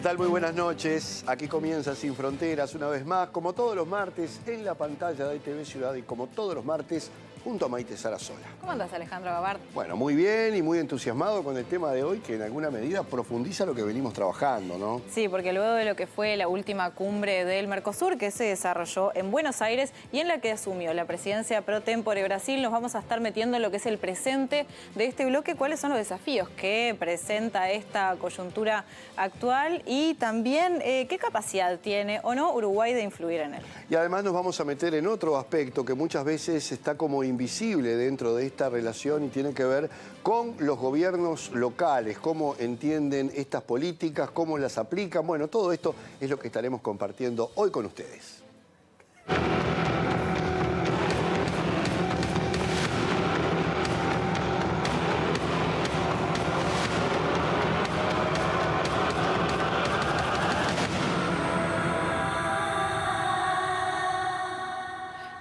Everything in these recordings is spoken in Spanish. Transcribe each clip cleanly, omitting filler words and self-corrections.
¿Qué tal? Muy buenas noches. Aquí comienza Sin Fronteras una vez más, como todos los martes, en la pantalla de TV Ciudad y como todos los martes, junto a Maite Sarasola. ¿Cómo andas, Alejandro Gabart? Bueno, muy bien y muy entusiasmado con el tema de hoy, que en alguna medida profundiza lo que venimos trabajando, ¿no? Sí, porque luego de lo que fue la última cumbre del Mercosur, que se desarrolló en Buenos Aires y en la que asumió la presidencia pro tempore Brasil, nos vamos a estar metiendo en lo que es el presente de este bloque, cuáles son los desafíos que presenta esta coyuntura actual y también qué capacidad tiene o no Uruguay de influir en él. Y además nos vamos a meter en otro aspecto que muchas veces está como invisible dentro de esta relación y tiene que ver con los gobiernos locales, cómo entienden estas políticas, cómo las aplican. Bueno, todo esto es lo que estaremos compartiendo hoy con ustedes.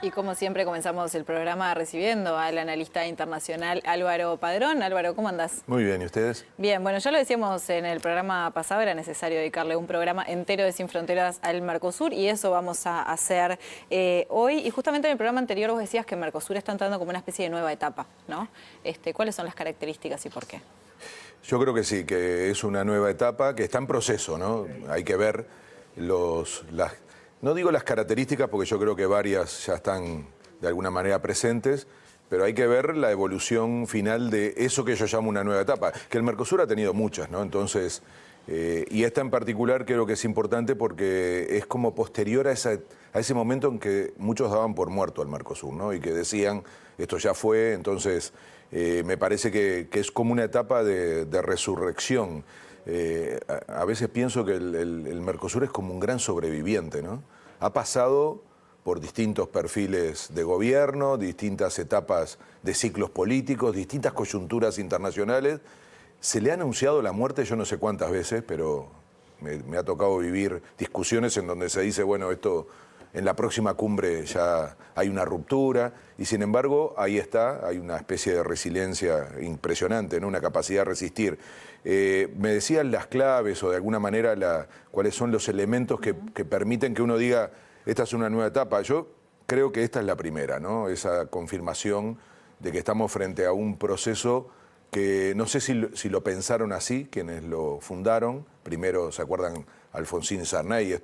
Y como siempre comenzamos el programa recibiendo al analista internacional Álvaro Padrón. Álvaro, ¿cómo andás? Muy bien, ¿y ustedes? Bien, bueno, ya lo decíamos en el programa pasado, era necesario dedicarle un programa entero de Sin Fronteras al Mercosur y eso vamos a hacer hoy. Y justamente en el programa anterior vos decías que Mercosur está entrando como una especie de nueva etapa, ¿no? ¿Cuáles son las características y por qué? Yo creo que sí, que es una nueva etapa que está en proceso, ¿no? Hay que ver no digo las características porque yo creo que varias ya están de alguna manera presentes, pero hay que ver la evolución final de eso que yo llamo una nueva etapa, que el Mercosur ha tenido muchas, ¿no? Entonces, y esta en particular creo que es importante porque es como posterior a ese momento en que muchos daban por muerto al Mercosur, ¿no? Y que decían, esto ya fue, entonces me parece que es como una etapa de resurrección. A veces pienso que el Mercosur es como un gran sobreviviente, ¿no? Ha pasado por distintos perfiles de gobierno, distintas etapas de ciclos políticos, distintas coyunturas internacionales. Se le ha anunciado la muerte yo no sé cuántas veces, pero me ha tocado vivir discusiones en donde se dice, bueno, esto en la próxima cumbre ya hay una ruptura, y sin embargo ahí está, hay una especie de resiliencia impresionante, ¿no? Una capacidad de resistir. Me decían las claves o de alguna manera cuáles son los elementos que permiten que uno diga, esta es una nueva etapa. Yo creo que esta es la primera, ¿no? Esa confirmación de que estamos frente a un proceso que no sé si lo pensaron así, quienes lo fundaron. Primero, ¿se acuerdan? Alfonsín Sarney,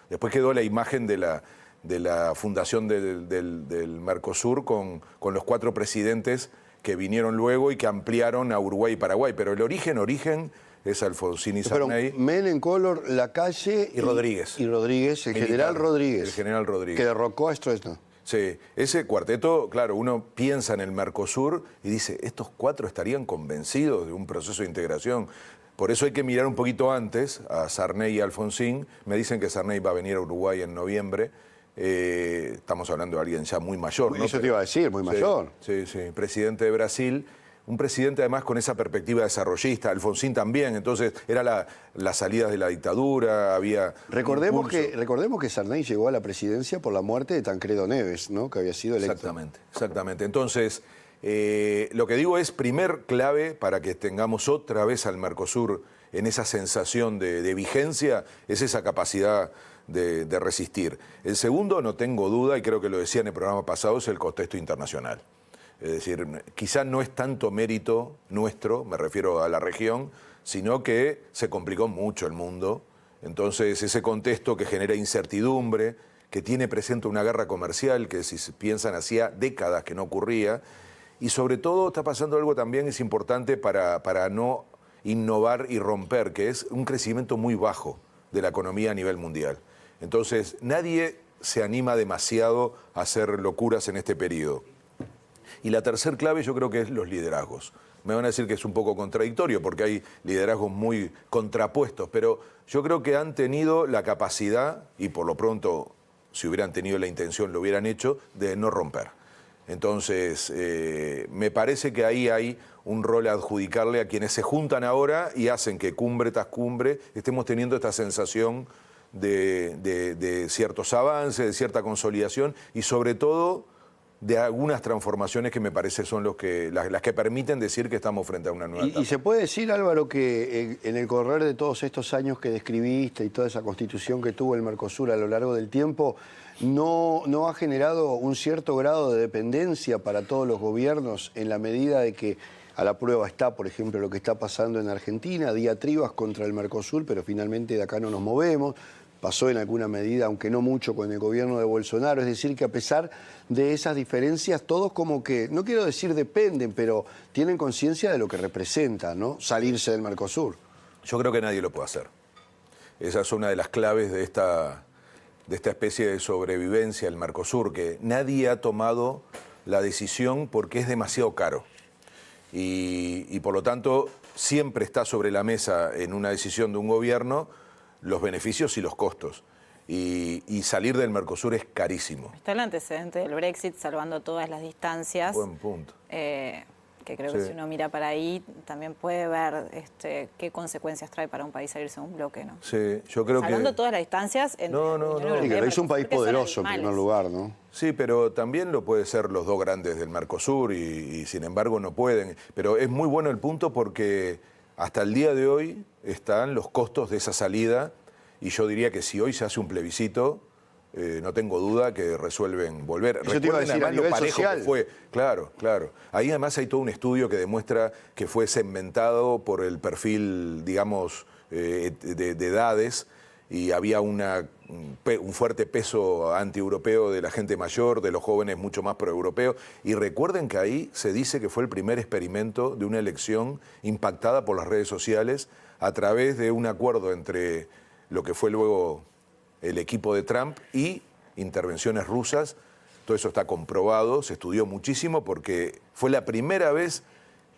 después quedó la imagen de la fundación del Mercosur con los 4 presidentes que vinieron luego y que ampliaron a Uruguay y Paraguay. Pero el origen es Alfonsín y Sarney. Menem, Collor, Lacalle y Rodríguez. Y Rodríguez, el general Rodríguez. El general Rodríguez. Que derrocó a Stroessner. Sí, ese cuarteto, claro, uno piensa en el Mercosur y dice, ¿estos 4 estarían convencidos de un proceso de integración? Por eso hay que mirar un poquito antes a Sarney y Alfonsín. Me dicen que Sarney va a venir a Uruguay en noviembre. Estamos hablando de alguien ya muy mayor, ¿no? Eso te iba a decir, muy mayor. Sí, presidente de Brasil. Un presidente además con esa perspectiva desarrollista, Alfonsín también, entonces era las salidas de la dictadura, había... Recordemos que Sarney llegó a la presidencia por la muerte de Tancredo Neves, ¿no? Que había sido electo. Exactamente. Entonces, lo que digo es, primer clave para que tengamos otra vez al Mercosur en esa sensación de vigencia, es esa capacidad de resistir. El segundo, no tengo duda, y creo que lo decía en el programa pasado, es el contexto internacional. Es decir, quizá no es tanto mérito nuestro, me refiero a la región, sino que se complicó mucho el mundo. Entonces, ese contexto que genera incertidumbre, que tiene presente una guerra comercial que, si se piensan, hacía décadas que no ocurría, y sobre todo está pasando algo también es importante para no innovar y romper, que es un crecimiento muy bajo de la economía a nivel mundial. Entonces, nadie se anima demasiado a hacer locuras en este periodo. Y la tercer clave yo creo que es los liderazgos. Me van a decir que es un poco contradictorio porque hay liderazgos muy contrapuestos, pero yo creo que han tenido la capacidad, y por lo pronto, si hubieran tenido la intención, lo hubieran hecho, de no romper. Entonces, me parece que ahí hay un rol a adjudicarle a quienes se juntan ahora y hacen que cumbre tras cumbre estemos teniendo esta sensación de ciertos avances, de cierta consolidación y sobre todo de algunas transformaciones que me parece son las que permiten decir que estamos frente a una nueva etapa. Y se puede decir, Álvaro, que en el correr de todos estos años que describiste y toda esa constitución que tuvo el Mercosur a lo largo del tiempo, ¿no ha generado un cierto grado de dependencia para todos los gobiernos en la medida de que a la prueba está, por ejemplo, lo que está pasando en Argentina, diatribas contra el Mercosur, pero finalmente de acá no nos movemos? Pasó en alguna medida, aunque no mucho, con el gobierno de Bolsonaro. Es decir, que a pesar de esas diferencias, todos como que, no quiero decir dependen, pero tienen conciencia de lo que representa, ¿no? Salirse del Mercosur. Yo creo que nadie lo puede hacer. Esa es una de las claves de esta especie de sobrevivencia del Mercosur, que nadie ha tomado la decisión porque es demasiado caro. Y por lo tanto, siempre está sobre la mesa en una decisión de un gobierno los beneficios y los costos. Y salir del Mercosur es carísimo. Está el antecedente del Brexit, salvando todas las distancias. Buen punto. Que creo que si uno mira para ahí, también puede ver qué consecuencias trae para un país salirse de un bloque, ¿no? Sí, yo creo salvando todas las distancias. No. Sí, que es un país poderoso en primer lugar, ¿no? Sí, pero también lo puede ser los dos grandes del Mercosur y sin embargo no pueden. Pero es muy bueno el punto porque hasta el día de hoy están los costos de esa salida y yo diría que si hoy se hace un plebiscito, no tengo duda que resuelven volver. Yo te iba a decir, a nivel social. Que fue. Claro. Ahí además hay todo un estudio que demuestra que fue segmentado por el perfil, digamos, de edades y había un fuerte peso anti-europeo de la gente mayor, de los jóvenes mucho más pro-europeos. Y recuerden que ahí se dice que fue el primer experimento de una elección impactada por las redes sociales a través de un acuerdo entre lo que fue luego el equipo de Trump y intervenciones rusas. Todo eso está comprobado, se estudió muchísimo porque fue la primera vez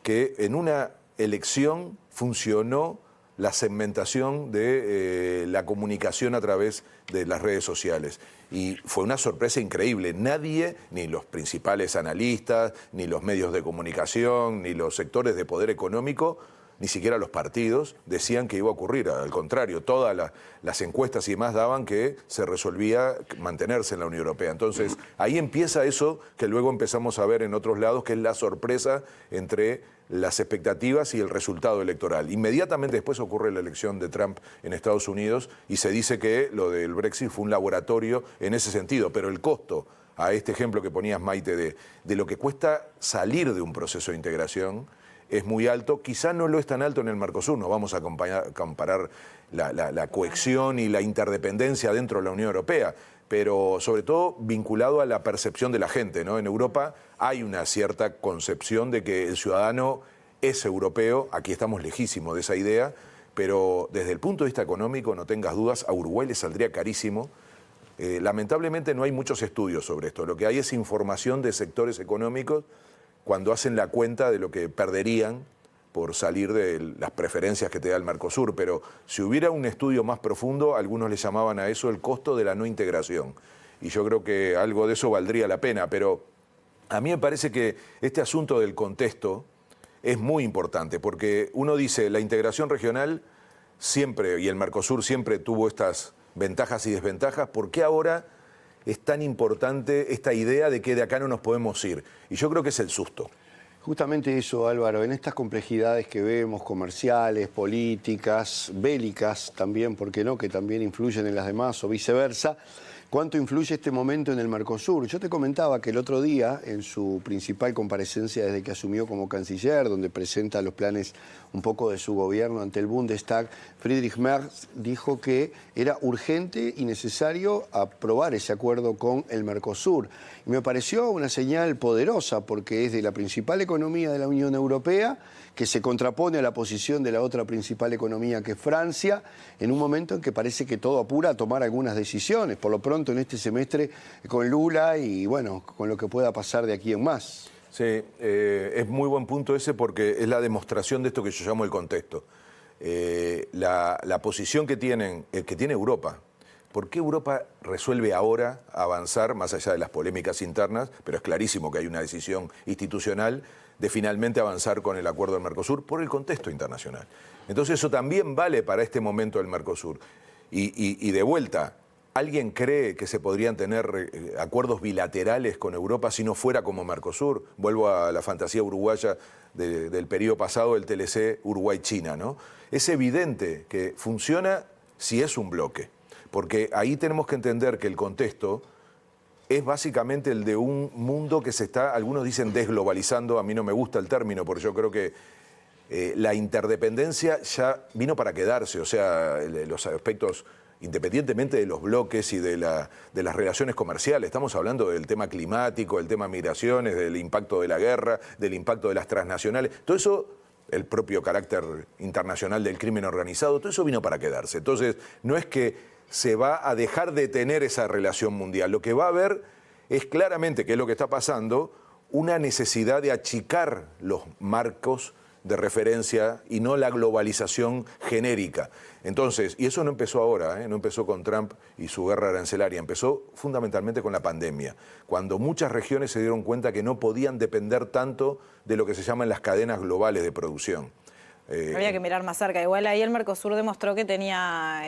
que en una elección funcionó la segmentación de la comunicación a través de las redes sociales. Y fue una sorpresa increíble. Nadie, ni los principales analistas, ni los medios de comunicación, ni los sectores de poder económico, ni siquiera los partidos decían que iba a ocurrir. Al contrario, todas las encuestas y demás daban que se resolvía mantenerse en la Unión Europea. Entonces, ahí empieza eso que luego empezamos a ver en otros lados, que es la sorpresa entre las expectativas y el resultado electoral. Inmediatamente después ocurre la elección de Trump en Estados Unidos y se dice que lo del Brexit fue un laboratorio en ese sentido, pero el costo, a este ejemplo que ponías, Maite, de lo que cuesta salir de un proceso de integración, es muy alto. Quizá no lo es tan alto en el Mercosur, no vamos a comparar la cohesión y la interdependencia dentro de la Unión Europea, pero sobre todo vinculado a la percepción de la gente, ¿no? En Europa hay una cierta concepción de que el ciudadano es europeo, aquí estamos lejísimos de esa idea, pero desde el punto de vista económico, no tengas dudas, a Uruguay le saldría carísimo. Lamentablemente no hay muchos estudios sobre esto, lo que hay es información de sectores económicos cuando hacen la cuenta de lo que perderían por salir de las preferencias que te da el Mercosur. Pero si hubiera un estudio más profundo, algunos le llamaban a eso el costo de la no integración. Y yo creo que algo de eso valdría la pena. Pero a mí me parece que este asunto del contexto es muy importante, porque uno dice, la integración regional siempre, y el Mercosur siempre tuvo estas ventajas y desventajas, ¿por qué ahora es tan importante esta idea de que de acá no nos podemos ir? Y yo creo que es el susto. Justamente eso, Álvaro, en estas complejidades que vemos, comerciales, políticas, bélicas también, ¿por qué no?, que también influyen en las demás o viceversa, ¿cuánto influye este momento en el Mercosur? Yo te comentaba que el otro día, en su principal comparecencia desde que asumió como canciller, donde presenta los planes un poco de su gobierno ante el Bundestag, Friedrich Merz dijo que era urgente y necesario aprobar ese acuerdo con el Mercosur. Y me pareció una señal poderosa porque es de la principal economía de la Unión Europea, que se contrapone a la posición de la otra principal economía, que es Francia, en un momento en que parece que todo apura a tomar algunas decisiones, por lo pronto en este semestre con Lula y bueno, con lo que pueda pasar de aquí en más. Sí, es muy buen punto ese porque es la demostración de esto que yo llamo el contexto. La posición que tiene Europa. ¿Por qué Europa resuelve ahora avanzar, más allá de las polémicas internas, pero es clarísimo que hay una decisión institucional de finalmente avanzar con el acuerdo del Mercosur por el contexto internacional? Entonces eso también vale para este momento del Mercosur. Y de vuelta, ¿Alguien cree que se podrían tener acuerdos bilaterales con Europa si no fuera como Mercosur? Vuelvo a la fantasía uruguaya del periodo pasado, del TLC Uruguay-China, ¿no? Es evidente que funciona si es un bloque, porque ahí tenemos que entender que el contexto es básicamente el de un mundo que se está, algunos dicen desglobalizando, a mí no me gusta el término, porque yo creo que la interdependencia ya vino para quedarse, o sea, los aspectos, independientemente de los bloques y de las relaciones comerciales, estamos hablando del tema climático, del tema migraciones, del impacto de la guerra, del impacto de las transnacionales, todo eso, el propio carácter internacional del crimen organizado, todo eso vino para quedarse. Entonces, no es que se va a dejar de tener esa relación mundial, lo que va a haber es claramente, que es lo que está pasando, una necesidad de achicar los marcos de referencia y no la globalización genérica. Entonces, y eso no empezó ahora, no empezó con Trump y su guerra arancelaria, empezó fundamentalmente con la pandemia, cuando muchas regiones se dieron cuenta que no podían depender tanto de lo que se llaman las cadenas globales de producción. Había que mirar más cerca. Igual ahí el Mercosur demostró que tenía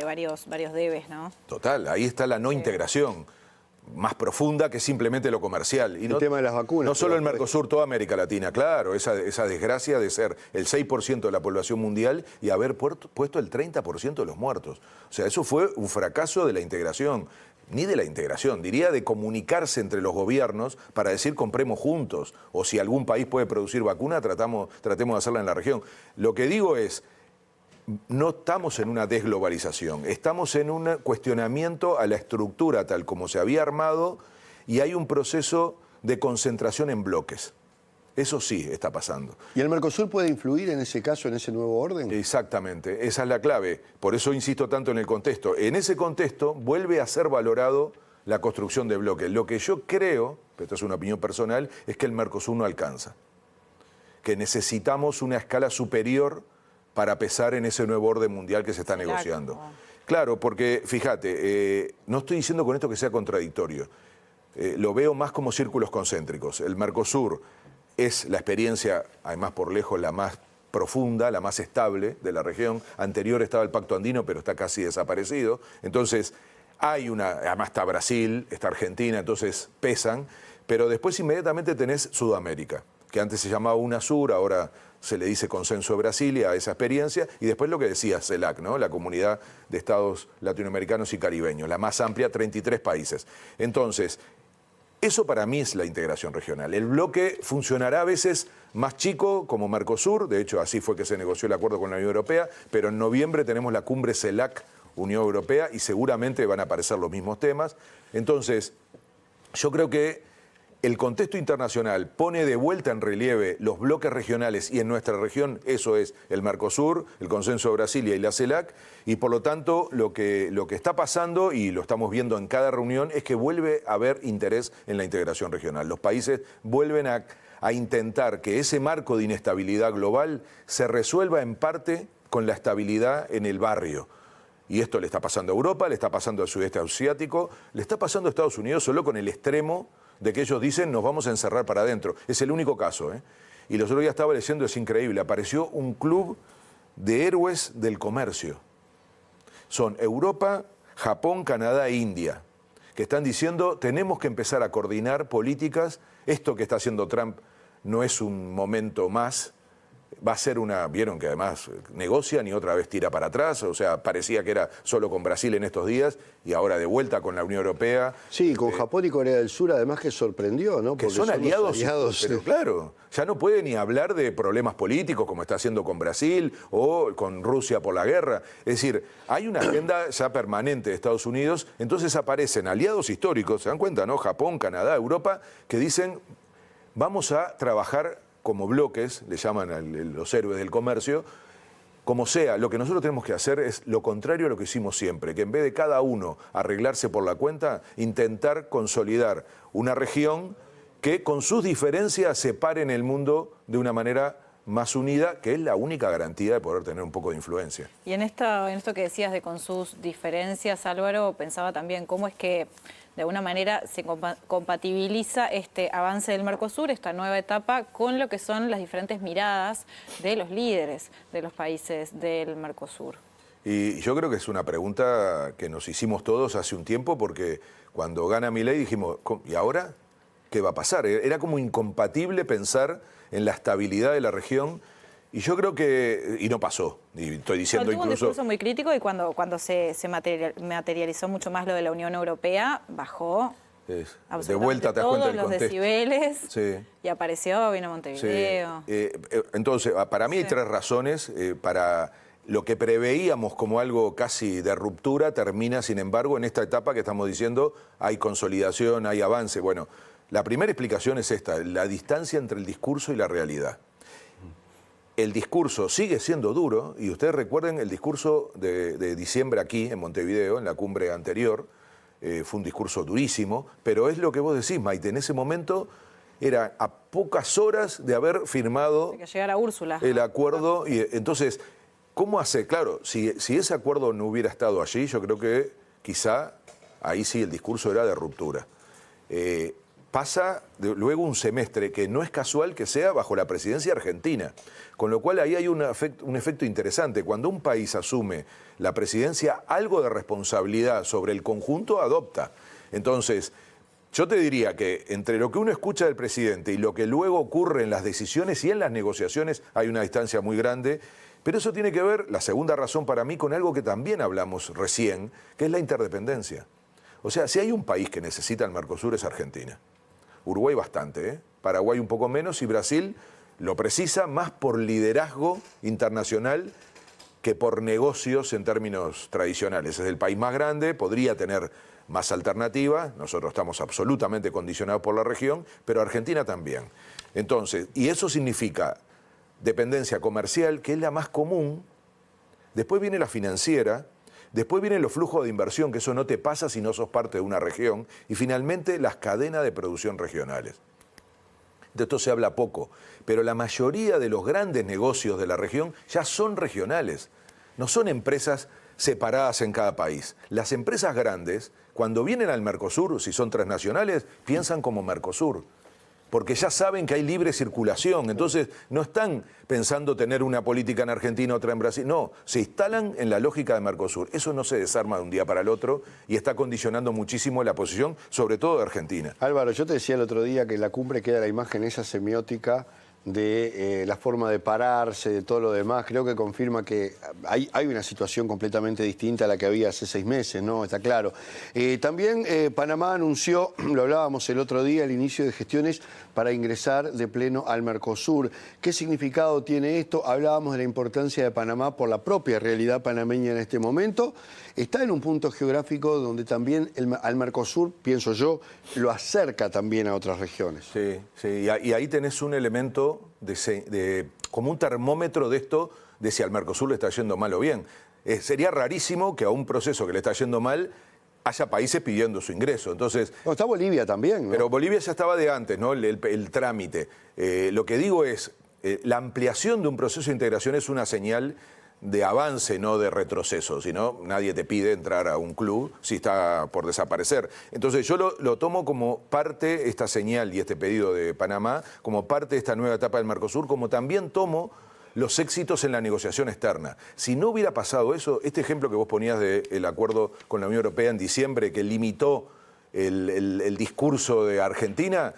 varios debes, ¿no? Total, ahí está la no integración más profunda que simplemente lo comercial. Y el tema de las vacunas. No solo el Mercosur, toda América Latina, claro, esa desgracia de ser el 6% de la población mundial y haber puesto el 30% de los muertos. O sea, eso fue un fracaso de la integración, ni de la integración, diría de comunicarse entre los gobiernos para decir compremos juntos, o si algún país puede producir vacuna, tratemos de hacerla en la región. Lo que digo es, no estamos en una desglobalización, estamos en un cuestionamiento a la estructura tal como se había armado y hay un proceso de concentración en bloques. Eso sí está pasando. ¿Y el Mercosur puede influir en ese caso, en ese nuevo orden? Exactamente, esa es la clave. Por eso insisto tanto en el contexto. En ese contexto vuelve a ser valorado la construcción de bloques. Lo que yo creo, pero esto es una opinión personal, es que el Mercosur no alcanza. Que necesitamos una escala superior para pesar en ese nuevo orden mundial que se está negociando. Claro, porque fíjate, no estoy diciendo con esto que sea contradictorio, lo veo más como círculos concéntricos. El Mercosur es la experiencia, además por lejos, la más profunda, la más estable de la región. Anterior estaba el Pacto Andino, pero está casi desaparecido. Entonces, además está Brasil, está Argentina, entonces pesan, pero después inmediatamente tenés Sudamérica, que antes se llamaba UNASUR, ahora se le dice Consenso de Brasilia a esa experiencia, y después lo que decía CELAC, ¿no? La Comunidad de Estados Latinoamericanos y Caribeños, la más amplia, 33 países. Entonces, eso para mí es la integración regional. El bloque funcionará a veces más chico, como Mercosur, de hecho así fue que se negoció el acuerdo con la Unión Europea, pero en noviembre tenemos la cumbre CELAC Unión Europea y seguramente van a aparecer los mismos temas. Entonces, yo creo que el contexto internacional pone de vuelta en relieve los bloques regionales y en nuestra región eso es el Mercosur, el Consenso de Brasilia y la CELAC, y por lo tanto lo que está pasando, y lo estamos viendo en cada reunión, es que vuelve a haber interés en la integración regional. Los países vuelven a intentar que ese marco de inestabilidad global se resuelva en parte con la estabilidad en el barrio. Y esto le está pasando a Europa, le está pasando al sudeste asiático, le está pasando a Estados Unidos solo con el extremo de que ellos dicen nos vamos a encerrar para adentro. Es el único caso, ¿eh? Y los otros días estaba leyendo, es increíble, apareció un club de héroes del comercio. Son Europa, Japón, Canadá e India, que están diciendo tenemos que empezar a coordinar políticas, esto que está haciendo Trump no es un momento más, va a ser vieron que además negocian y otra vez tira para atrás, o sea, parecía que era solo con Brasil en estos días y ahora de vuelta con la Unión Europea. Sí, con Japón y Corea del Sur además que sorprendió, ¿no? Que Porque son aliados, pero sí. claro, ya no puede ni hablar de problemas políticos como está haciendo con Brasil o con Rusia por la guerra. Es decir, hay una agenda ya permanente de Estados Unidos, entonces aparecen aliados históricos, ¿se dan cuenta, no? Japón, Canadá, Europa, que dicen vamos a trabajar como bloques, le llaman los héroes del comercio, como sea, lo que nosotros tenemos que hacer es lo contrario a lo que hicimos siempre, que en vez de cada uno arreglarse por la cuenta, intentar consolidar una región que con sus diferencias separen el mundo de una manera más unida, que es la única garantía de poder tener un poco de influencia. Y en esto que decías de con sus diferencias, Álvaro, pensaba también cómo es que de alguna manera se compatibiliza este avance del Mercosur, esta nueva etapa, con lo que son las diferentes miradas de los líderes de los países del Mercosur. Y yo creo que es una pregunta que nos hicimos todos hace un tiempo, porque cuando gana Milei dijimos, ¿y ahora qué va a pasar? Era como incompatible pensar en la estabilidad de la región. Y yo creo que, y no pasó, y estoy diciendo tuvo un incluso... discurso muy crítico y cuando se materializó mucho más lo de la Unión Europea, bajó de vuelta te das cuenta todos del los contexto. decibeles, Sí. y apareció, vino a Montevideo. Sí. Entonces, para mí hay tres razones. Para lo que preveíamos como algo casi de ruptura, termina, sin embargo, en esta etapa que estamos diciendo, hay consolidación, hay avance. Bueno, la primera explicación es esta, la distancia entre el discurso y la realidad. El discurso sigue siendo duro, y ustedes recuerden el discurso de diciembre aquí en Montevideo, en la cumbre anterior, fue un discurso durísimo, pero es lo que vos decís, Maite, en ese momento era a pocas horas de haber firmado De que llegara Úrsula. el acuerdo, y entonces, ¿cómo hace? Claro, si ese acuerdo no hubiera estado allí, yo creo que quizá ahí sí el discurso era de ruptura. Pasa luego un semestre que no es casual que sea bajo la presidencia argentina, con lo cual ahí hay un efecto interesante. Cuando un país asume la presidencia, algo de responsabilidad sobre el conjunto adopta. Entonces, yo te diría que entre lo que uno escucha del presidente y lo que luego ocurre en las decisiones y en las negociaciones hay una distancia muy grande, pero eso tiene que ver, la segunda razón para mí, con algo que también hablamos recién, que es la interdependencia. O sea, si hay un país que necesita el Mercosur es Argentina. Uruguay bastante, Paraguay un poco menos, y Brasil lo precisa más por liderazgo internacional que por negocios en términos tradicionales. Es el país más grande, podría tener más alternativas, nosotros estamos absolutamente condicionados por la región, pero Argentina también. Entonces, y eso significa dependencia comercial, que es la más común, después viene la financiera, después vienen los flujos de inversión, que eso no te pasa si no sos parte de una región, y finalmente las cadenas de producción regionales. De esto se habla poco, pero la mayoría de los grandes negocios de la región ya son regionales, no son empresas separadas en cada país. Las empresas grandes, cuando vienen al Mercosur, si son transnacionales, piensan como Mercosur, porque ya saben que hay libre circulación, entonces no están pensando tener una política en Argentina, otra en Brasil, no, se instalan en la lógica de Mercosur. Eso no se desarma de un día para el otro y está condicionando muchísimo la posición, sobre todo de Argentina. Álvaro, yo te decía el otro día que en la cumbre queda la imagen esa semiótica de la forma de pararse, de todo lo demás. Creo que confirma que hay una situación completamente distinta a la que había hace 6 meses, ¿no? Está claro. También Panamá anunció, lo hablábamos el otro día, el inicio de gestiones para ingresar de pleno al Mercosur. ¿Qué significado tiene esto? Hablábamos de la importancia de Panamá por la propia realidad panameña en este momento. Está en un punto geográfico donde también al Mercosur, pienso yo, lo acerca también a otras regiones. Sí, sí, y ahí tenés un elemento como un termómetro de esto, de si al Mercosur le está yendo mal o bien. Sería rarísimo que a un proceso que le está yendo mal haya países pidiendo su ingreso. Entonces, no, está Bolivia también, ¿no? Pero Bolivia ya estaba de antes, ¿no? El trámite. Lo que digo es, la ampliación de un proceso de integración es una señal de avance, no de retroceso, sino nadie te pide entrar a un club si está por desaparecer. Entonces yo lo tomo como parte, esta señal y este pedido de Panamá, como parte de esta nueva etapa del Mercosur, como también tomo los éxitos en la negociación externa. Si no hubiera pasado eso, este ejemplo que vos ponías del acuerdo con la Unión Europea en diciembre, que limitó el discurso de Argentina,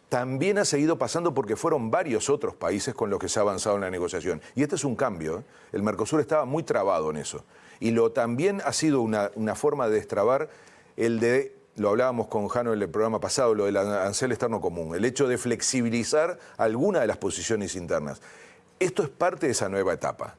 también ha seguido pasando porque fueron varios otros países con los que se ha avanzado en la negociación. Y este es un cambio, ¿eh? El Mercosur estaba muy trabado en eso. Y también ha sido una forma de destrabar lo hablábamos con Jano en el programa pasado, lo del arancel externo común, el hecho de flexibilizar alguna de las posiciones internas. Esto es parte de esa nueva etapa.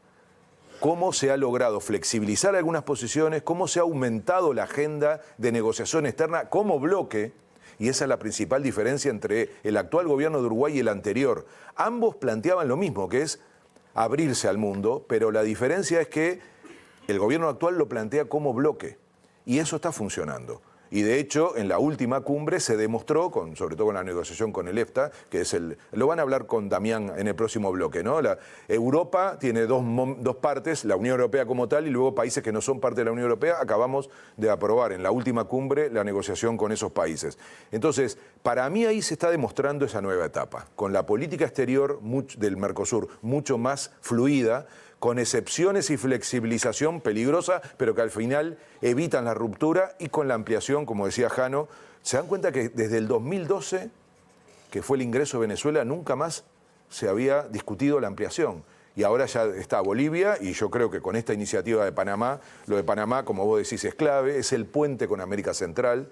Cómo se ha logrado flexibilizar algunas posiciones, cómo se ha aumentado la agenda de negociación externa como bloque. Y esa es la principal diferencia entre el actual gobierno de Uruguay y el anterior. Ambos planteaban lo mismo, que es abrirse al mundo, pero la diferencia es que el gobierno actual lo plantea como bloque. Y eso está funcionando. Y de hecho, en la última cumbre se demostró, sobre todo con la negociación con el EFTA, que es lo van a hablar con Damián en el próximo bloque, ¿no? Europa tiene dos partes, la Unión Europea como tal, y luego países que no son parte de la Unión Europea. Acabamos de aprobar en la última cumbre la negociación con esos países. Entonces, para mí ahí se está demostrando esa nueva etapa, con la política exterior del Mercosur mucho más fluida, con excepciones y flexibilización peligrosa, pero que al final evitan la ruptura, y con la ampliación, como decía Jano. ¿Se dan cuenta que desde el 2012, que fue el ingreso de Venezuela, nunca más se había discutido la ampliación? Y ahora ya está Bolivia, y yo creo que con esta iniciativa de Panamá, lo de Panamá, como vos decís, es clave, es el puente con América Central.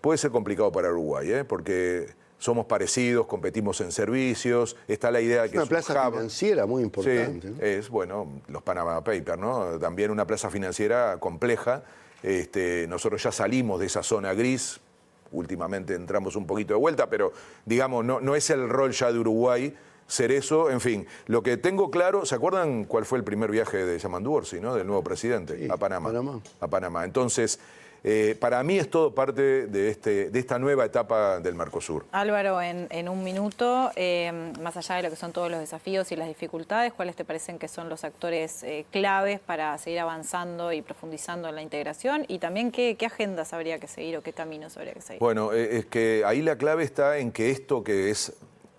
Puede ser complicado para Uruguay, porque somos parecidos, competimos en servicios, está la idea de que es una plaza financiera muy importante. Sí, ¿no? es, bueno, los Panama Papers, ¿no? También una plaza financiera compleja. Nosotros ya salimos de esa zona gris, últimamente entramos un poquito de vuelta, pero digamos, no es el rol ya de Uruguay ser eso. En fin, lo que tengo claro, ¿se acuerdan cuál fue el primer viaje de Yamandu Orsi, ¿no? Del nuevo presidente? Sí, a Panamá. A Panamá. Entonces, para mí es todo parte de esta nueva etapa del Mercosur. Álvaro, en un minuto, más allá de lo que son todos los desafíos y las dificultades, ¿cuáles te parecen que son los actores claves para seguir avanzando y profundizando en la integración? Y también, ¿qué agendas habría que seguir o qué caminos habría que seguir? Bueno, es que ahí la clave está en que esto, que es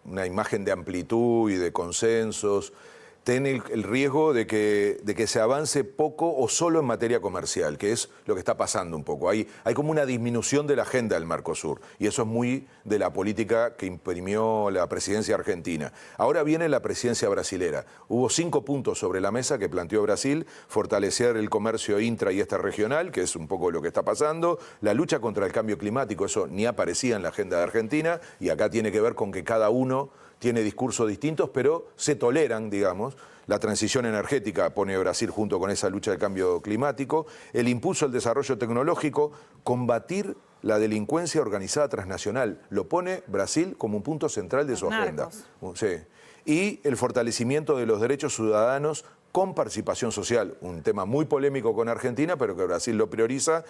una imagen de amplitud y de consensos, tiene el riesgo de que se avance poco o solo en materia comercial, que es lo que está pasando un poco. Hay como una disminución de la agenda del Mercosur, y eso es muy de la política que imprimió la presidencia argentina. Ahora viene la presidencia brasilera. Hubo 5 puntos sobre la mesa que planteó Brasil: fortalecer el comercio intra y regional, que es un poco lo que está pasando, la lucha contra el cambio climático, eso ni aparecía en la agenda de Argentina, y acá tiene que ver con que cada uno tiene discursos distintos, pero se toleran, digamos. La transición energética pone Brasil junto con esa lucha del cambio climático, el impulso al desarrollo tecnológico, combatir la delincuencia organizada transnacional, lo pone Brasil como un punto central de su agenda. Sí. Y el fortalecimiento de los derechos ciudadanos con participación social, un tema muy polémico con Argentina, pero que Brasil lo prioriza.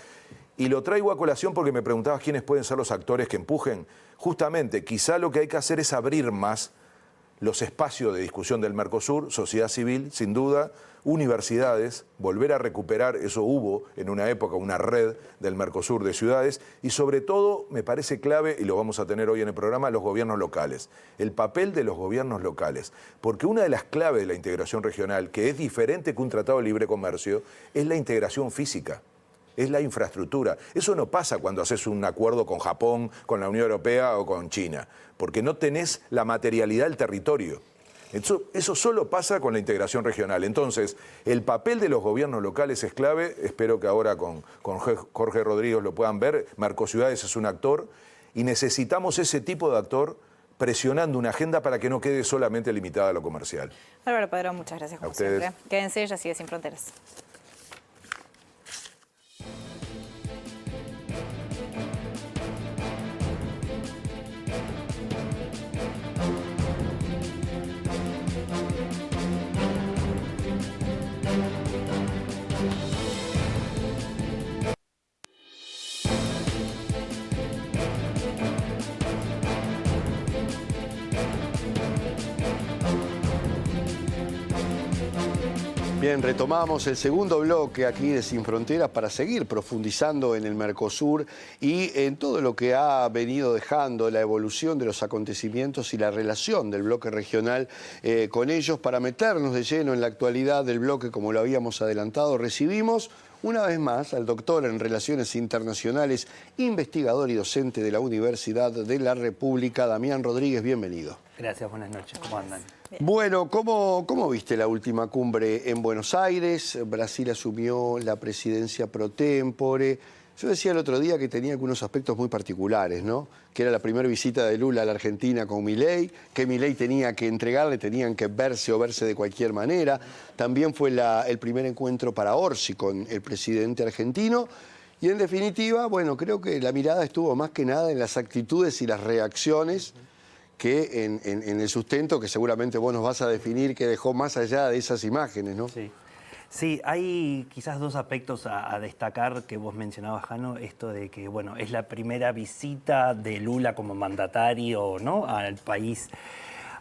Y lo traigo a colación porque me preguntabas quiénes pueden ser los actores que empujen. Justamente, quizá lo que hay que hacer es abrir más los espacios de discusión del Mercosur, sociedad civil, sin duda, universidades, volver a recuperar, eso hubo en una época, una red del Mercosur de ciudades, y sobre todo, me parece clave, y lo vamos a tener hoy en el programa, los gobiernos locales, el papel de los gobiernos locales, porque una de las claves de la integración regional, que es diferente que un tratado de libre comercio, es la integración física. Es la infraestructura. Eso no pasa cuando haces un acuerdo con Japón, con la Unión Europea o con China, porque no tenés la materialidad del territorio. Eso solo pasa con la integración regional. Entonces, el papel de los gobiernos locales es clave. Espero que ahora con Jorge Rodríguez lo puedan ver. Mercociudades es un actor, y necesitamos ese tipo de actor presionando una agenda para que no quede solamente limitada a lo comercial. Álvaro Padrón, muchas gracias como siempre. Quédense, ella sigue Sin Fronteras. Bien, retomamos el segundo bloque aquí de Sin Fronteras para seguir profundizando en el Mercosur y en todo lo que ha venido dejando la evolución de los acontecimientos y la relación del bloque regional con ellos. Para meternos de lleno en la actualidad del bloque, como lo habíamos adelantado, recibimos una vez más al doctor en Relaciones Internacionales, investigador y docente de la Universidad de la República, Damián Rodríguez. Bienvenido. Gracias, buenas noches. ¿Cómo andan? Bueno, ¿cómo viste la última cumbre en Buenos Aires? Brasil asumió la presidencia pro tempore. Yo decía el otro día que tenía algunos aspectos muy particulares, ¿no? Que era la primera visita de Lula a la Argentina con Milei, que Milei tenía que entregarle, tenían que verse o verse de cualquier manera. También fue el primer encuentro para Orsi con el presidente argentino. Y en definitiva, bueno, creo que la mirada estuvo más que nada en las actitudes y las reacciones que en el sustento que seguramente vos nos vas a definir, que dejó más allá de esas imágenes, ¿no? Sí. Sí, hay quizás 2 aspectos a destacar que vos mencionabas, Jano, esto de que, bueno, es la primera visita de Lula como mandatario, ¿no?, al país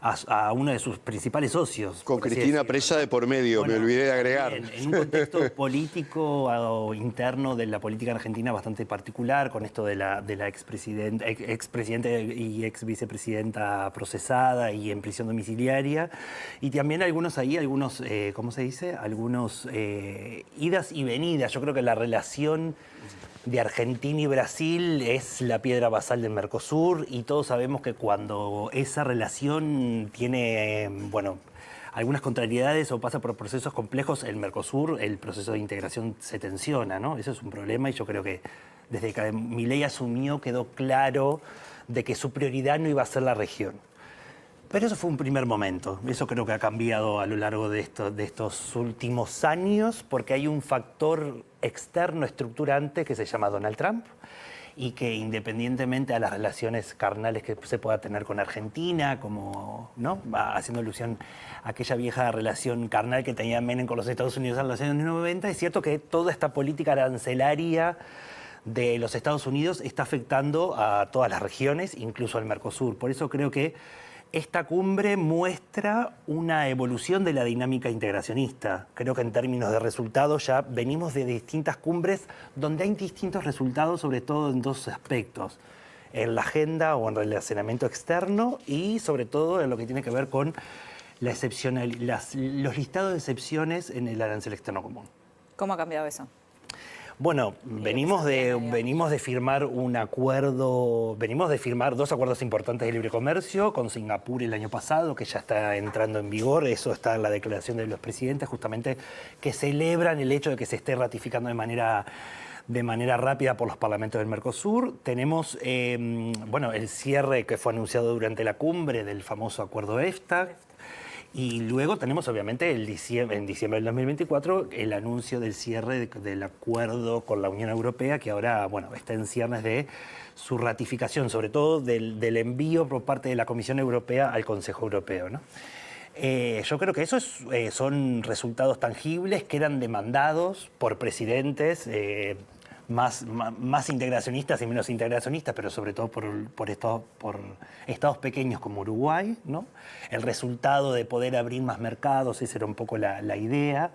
a uno de sus principales socios. Con Cristina Presa de por medio, me olvidé de agregar. En un contexto político o interno de la política argentina bastante particular, con esto de la expresidenta y ex vicepresidenta procesada y en prisión domiciliaria, y también algunos, ¿cómo se dice? Algunos idas y venidas. Yo creo que la relación de Argentina y Brasil es la piedra basal del Mercosur, y todos sabemos que cuando esa relación tiene, algunas contrariedades o pasa por procesos complejos, el Mercosur, el proceso de integración se tensiona, ¿no? Eso es un problema, y yo creo que desde que Milei asumió quedó claro de que su prioridad no iba a ser la región. Pero eso fue un primer momento. Eso creo que ha cambiado a lo largo de estos últimos años, porque hay un factor externo estructurante que se llama Donald Trump, y que independientemente a las relaciones carnales que se pueda tener con Argentina, como, ¿no?, haciendo alusión a aquella vieja relación carnal que tenía Menem con los Estados Unidos en los años 90, es cierto que toda esta política arancelaria de los Estados Unidos está afectando a todas las regiones, incluso al Mercosur. Por eso creo que esta cumbre muestra una evolución de la dinámica integracionista. Creo que en términos de resultados ya venimos de distintas cumbres donde hay distintos resultados, sobre todo en dos aspectos: en la agenda o en el relacionamiento externo, y sobre todo en lo que tiene que ver con los listados de excepciones en el arancel externo común. ¿Cómo ha cambiado eso? Bueno, venimos de firmar un acuerdo, venimos de firmar 2 acuerdos importantes de libre comercio con Singapur el año pasado, que ya está entrando en vigor. Eso está en la declaración de los presidentes, justamente, que celebran el hecho de que se esté ratificando de manera rápida por los parlamentos del Mercosur. Tenemos el cierre que fue anunciado durante la cumbre del famoso acuerdo EFTA. Y luego tenemos, obviamente, en diciembre del 2024, el anuncio del cierre del acuerdo con la Unión Europea, que ahora está en ciernes de su ratificación, sobre todo del envío por parte de la Comisión Europea al Consejo Europeo, ¿no? Yo creo que esos son resultados tangibles que eran demandados por presidentes más integracionistas y menos integracionistas, pero sobre todo por estados pequeños como Uruguay, ¿no? El resultado de poder abrir más mercados, esa era un poco la idea.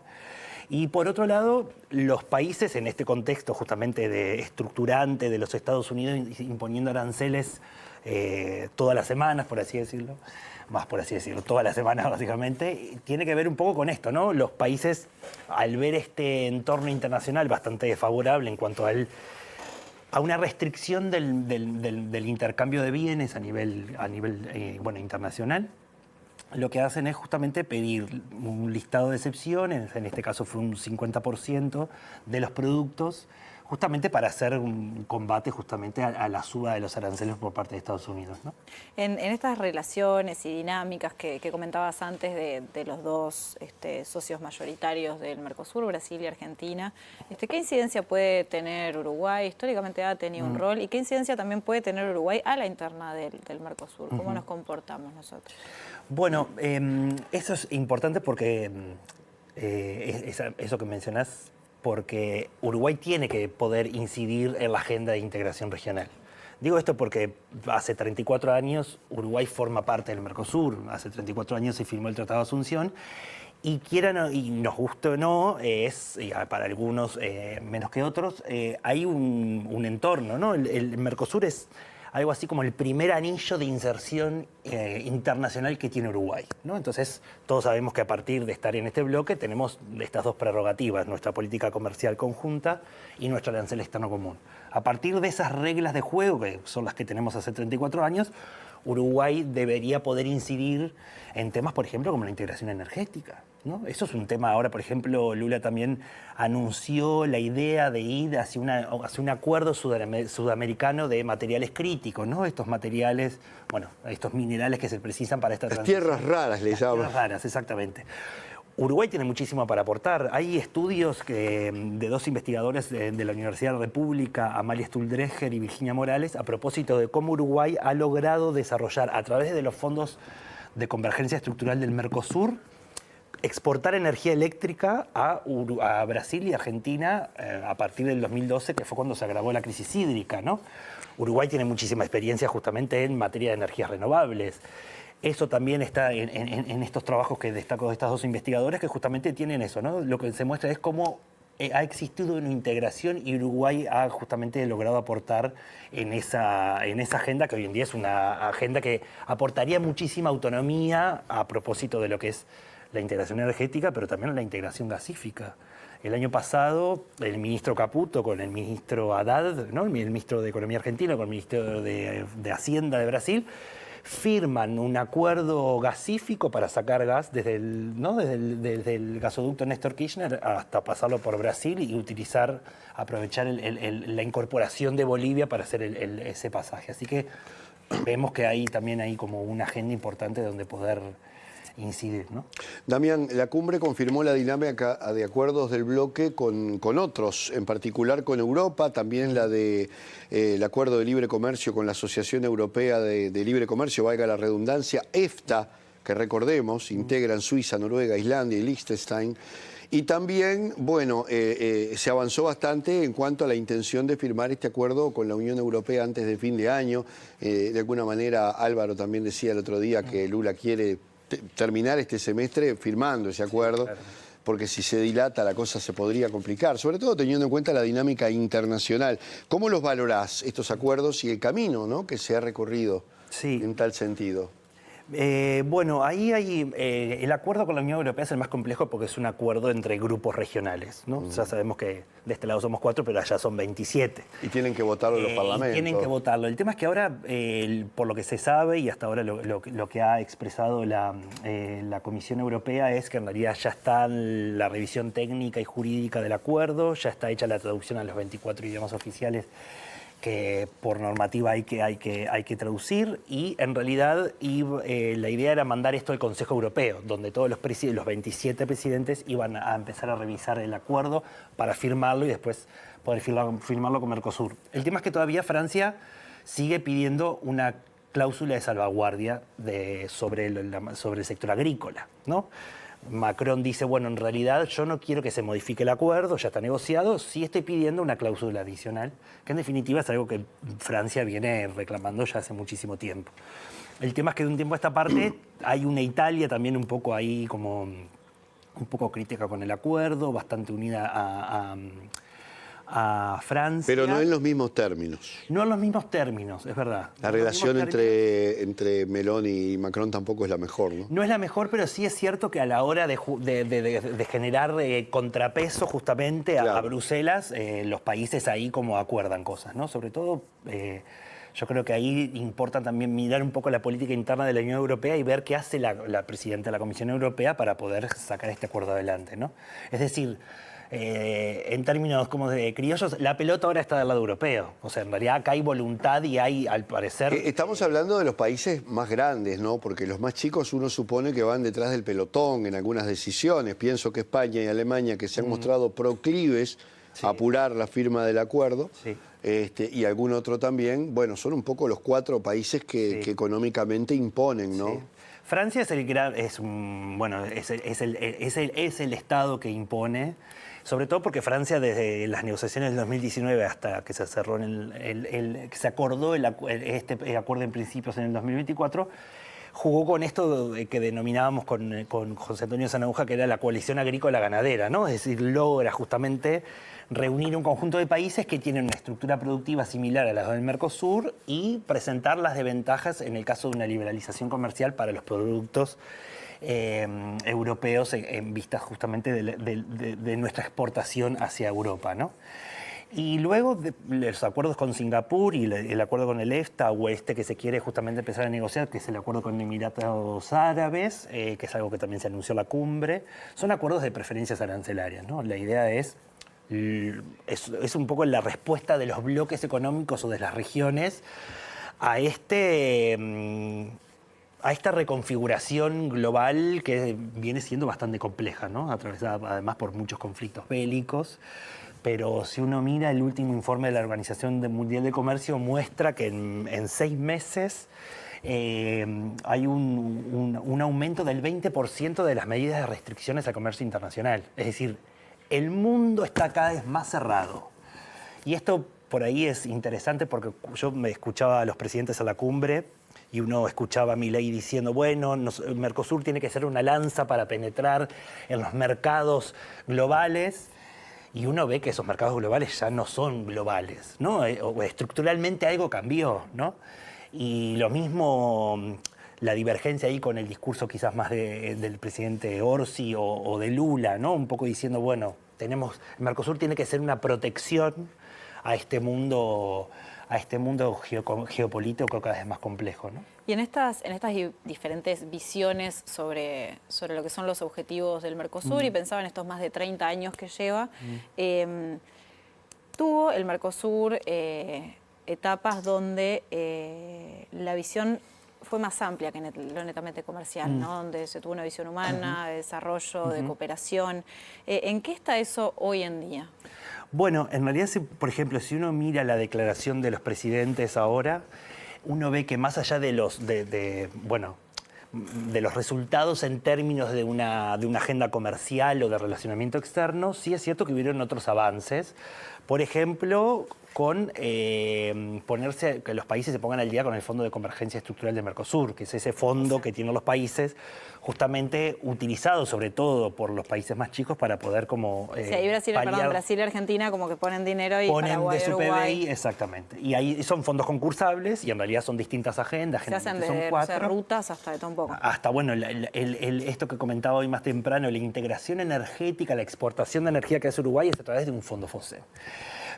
Y por otro lado, los países en este contexto justamente estructurante de los Estados Unidos imponiendo aranceles todas las semanas, todas las semanas básicamente, tiene que ver un poco con esto, ¿no? Los países, al ver este entorno internacional bastante desfavorable en cuanto a una restricción del intercambio de bienes a nivel internacional, lo que hacen es justamente pedir un listado de excepciones, en este caso fue un 50% de los productos, justamente para hacer un combate justamente a la suba de los aranceles por parte de Estados Unidos, ¿no? En estas relaciones y dinámicas que comentabas antes de los dos socios mayoritarios del Mercosur, Brasil y Argentina, ¿qué incidencia puede tener Uruguay? Históricamente ha tenido un rol, ¿y qué incidencia también puede tener Uruguay a la interna del Mercosur? ¿Cómo nos comportamos nosotros? Bueno, eso es importante porque eso que mencionás, porque Uruguay tiene que poder incidir en la agenda de integración regional. Digo esto porque hace 34 años Uruguay forma parte del Mercosur, hace 34 años se firmó el Tratado de Asunción, y nos guste o no, para algunos menos que otros, hay un entorno, ¿no? El Mercosur es algo así como el primer anillo de inserción internacional que tiene Uruguay, ¿no? Entonces, todos sabemos que a partir de estar en este bloque tenemos estas dos prerrogativas, nuestra política comercial conjunta y nuestro arancel externo común. A partir de esas reglas de juego, que son las que tenemos hace 34 años, Uruguay debería poder incidir en temas, por ejemplo, como la integración energética, ¿no? Eso es un tema. Ahora, por ejemplo, Lula también anunció la idea de ir hacia un acuerdo sudamericano de materiales críticos, ¿no? Estos materiales, estos minerales que se precisan para esta transición. Tierras raras le llaman. Tierras raras, exactamente. Uruguay tiene muchísimo para aportar. Hay estudios de dos investigadores de la Universidad República, Amalia Stuhldreher y Virginia Morales, a propósito de cómo Uruguay ha logrado desarrollar a través de los fondos de convergencia estructural del Mercosur exportar energía eléctrica a Brasil y Argentina a partir del 2012, que fue cuando se agravó la crisis hídrica, ¿no? Uruguay tiene muchísima experiencia justamente en materia de energías renovables. Eso también está en estos trabajos que destaco de estas dos investigadoras, que justamente tienen eso, ¿no? Lo que se muestra es cómo ha existido una integración y Uruguay ha justamente logrado aportar en esa agenda, que hoy en día es una agenda que aportaría muchísima autonomía a propósito de lo que es la integración energética, pero también la integración gasífica. El año pasado, el ministro Caputo con el ministro Haddad, ¿no? El ministro de Economía argentino con el ministro de Hacienda de Brasil, firman un acuerdo gasífico para sacar gas desde el gasoducto Néstor Kirchner hasta pasarlo por Brasil y aprovechar la incorporación de Bolivia para hacer ese pasaje. Así que vemos que también hay como una agenda importante donde poder incidir, ¿no? Damián, la cumbre confirmó la dinámica de acuerdos del bloque con otros, en particular con Europa, también el acuerdo de libre comercio con la Asociación Europea de Libre Comercio, valga la redundancia, EFTA, que recordemos, integran Suiza, Noruega, Islandia y Liechtenstein. Y también, bueno, se avanzó bastante en cuanto a la intención de firmar este acuerdo con la Unión Europea antes de fin de año. De alguna manera, Álvaro también decía el otro día que Lula quiere terminar este semestre firmando ese acuerdo, claro, porque si se dilata la cosa se podría complicar, sobre todo teniendo en cuenta la dinámica internacional. ¿Cómo los valorás estos acuerdos y el camino, ¿no?, que se ha recorrido en tal sentido? Bueno, ahí hay el acuerdo con la Unión Europea es el más complejo porque es un acuerdo entre grupos regionales, ¿no? Ya sabemos que de este lado somos 4, pero allá son 27. Y tienen que votarlo los parlamentos. Tienen que votarlo. El tema es que ahora, por lo que se sabe y hasta ahora lo que ha expresado la Comisión Europea es que en realidad ya está la revisión técnica y jurídica del acuerdo, ya está hecha la traducción a los 24 idiomas oficiales que por normativa hay que traducir, y en realidad la idea era mandar esto al Consejo Europeo, donde todos los 27 presidentes iban a empezar a revisar el acuerdo para firmarlo y después poder firmarlo con Mercosur. El tema es que todavía Francia sigue pidiendo una cláusula de salvaguardia sobre el sector agrícola, ¿no? Macron dice, bueno, en realidad yo no quiero que se modifique el acuerdo, ya está negociado, sí estoy pidiendo una cláusula adicional, que en definitiva es algo que Francia viene reclamando ya hace muchísimo tiempo. El tema es que de un tiempo a esta parte hay una Italia también un poco ahí como un poco crítica con el acuerdo, bastante unida a Francia. Pero no en los mismos términos. No en los mismos términos, es verdad. La relación entre Meloni y Macron tampoco es la mejor, ¿no? No es la mejor, pero sí es cierto que a la hora de generar contrapeso justamente a Bruselas, los países ahí como acuerdan cosas, ¿no? Sobre todo, yo creo que ahí importa también mirar un poco la política interna de la Unión Europea y ver qué hace la presidenta de la Comisión Europea para poder sacar este acuerdo adelante, ¿no? Es decir, en términos como de criollos, la pelota ahora está del lado europeo. O sea, en realidad acá hay voluntad y hay, al parecer... Estamos hablando de los países más grandes, ¿no? Porque los más chicos uno supone que van detrás del pelotón en algunas decisiones. Pienso que España y Alemania, que se han mostrado proclives a apurar la firma del acuerdo, y algún otro también, bueno, son un poco los 4 países que económicamente imponen, ¿no? Sí. Francia es el Estado que impone, sobre todo porque Francia desde las negociaciones del 2019 hasta que se cerró que se acordó este acuerdo en principios en el 2024, jugó con esto que denominábamos con José Antonio Sanaúja, que era la coalición agrícola ganadera, ¿no? Es decir, logra justamente reunir un conjunto de países que tienen una estructura productiva similar a la del Mercosur y presentar las desventajas en el caso de una liberalización comercial para los productos europeos en vista justamente de nuestra exportación hacia Europa, ¿no? Y luego de los acuerdos con Singapur y el acuerdo con el EFTA o que se quiere justamente empezar a negociar, que es el acuerdo con Emiratos Árabes, que es algo que también se anunció en la cumbre, son acuerdos de preferencias arancelarias, ¿no? La idea es un poco la respuesta de los bloques económicos o de las regiones a esta reconfiguración global que viene siendo bastante compleja, ¿no? Atravesada además por muchos conflictos bélicos, pero si uno mira el último informe de la Organización Mundial de Comercio, muestra que en 6 meses hay un aumento del 20% de las medidas de restricciones al comercio internacional. Es decir, el mundo está cada vez más cerrado. Y esto por ahí es interesante porque yo me escuchaba a los presidentes a la cumbre y uno escuchaba a Milei diciendo, bueno, Mercosur tiene que ser una lanza para penetrar en los mercados globales. Y uno ve que esos mercados globales ya no son globales, ¿no? Estructuralmente algo cambió, ¿no? Y lo mismo, la divergencia ahí con el discurso quizás más del presidente Orsi o de Lula, ¿no? Un poco diciendo, bueno, Mercosur tiene que ser una protección a este mundo geopolítico cada vez más complejo, ¿no? Y en estas diferentes visiones sobre lo que son los objetivos del Mercosur, y pensaba en estos más de 30 años que lleva, tuvo el Mercosur etapas donde la visión fue más amplia que lo netamente comercial, ¿no? Donde se tuvo una visión humana, de desarrollo, de cooperación. ¿En qué está eso hoy en día? Bueno, en realidad, por ejemplo, si uno mira la declaración de los presidentes ahora, uno ve que más allá de los resultados en términos de una agenda comercial o de relacionamiento externo, sí es cierto que hubieron otros avances. Por ejemplo, con que los países se pongan al día con el Fondo de Convergencia Estructural de Mercosur, que es ese fondo que tienen los países, justamente utilizado sobre todo por los países más chicos para poder como sí, ahí Brasil y Argentina como que ponen dinero y ponen Paraguay, de su Uruguay. PBI, exactamente. Y ahí son fondos concursables y en realidad son distintas agendas. Se hacen son desde 4. rutas hasta de todo un poco. Hasta, bueno, esto que comentaba hoy más temprano, la integración energética, la exportación de energía que hace Uruguay es a través de un fondo FOSE.